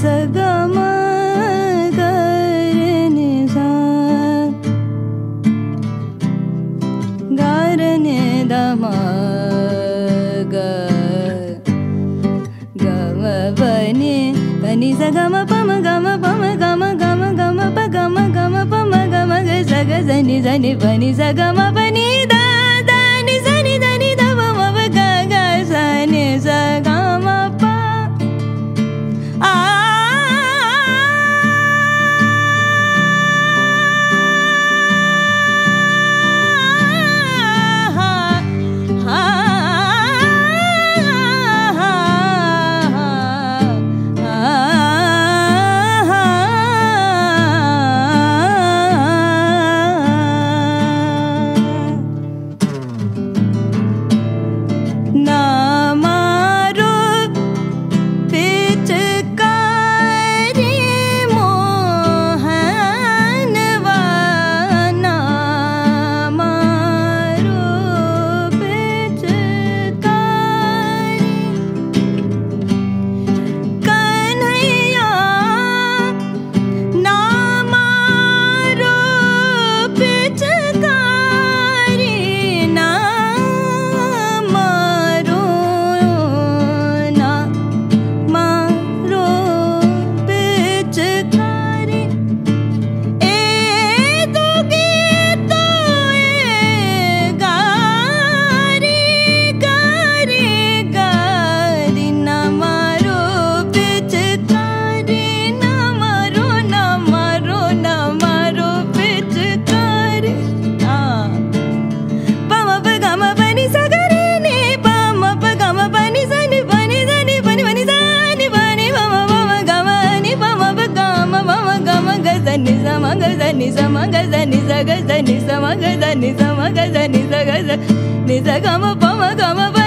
सगम गरे सा गारने दम ग गम बनी बनी सगम पम गम पम गम गम गम प गम गम पम गम ग सग जनी जनी बनी सगम बनी दा नी जनी దని ద పమ గ గ సని సగమ ప ఆ ni sa ma ga za ni sa ga za ni sa ma ga za ni sa ma ga za ni sa ga za ni sa ga ma pa ma ga ma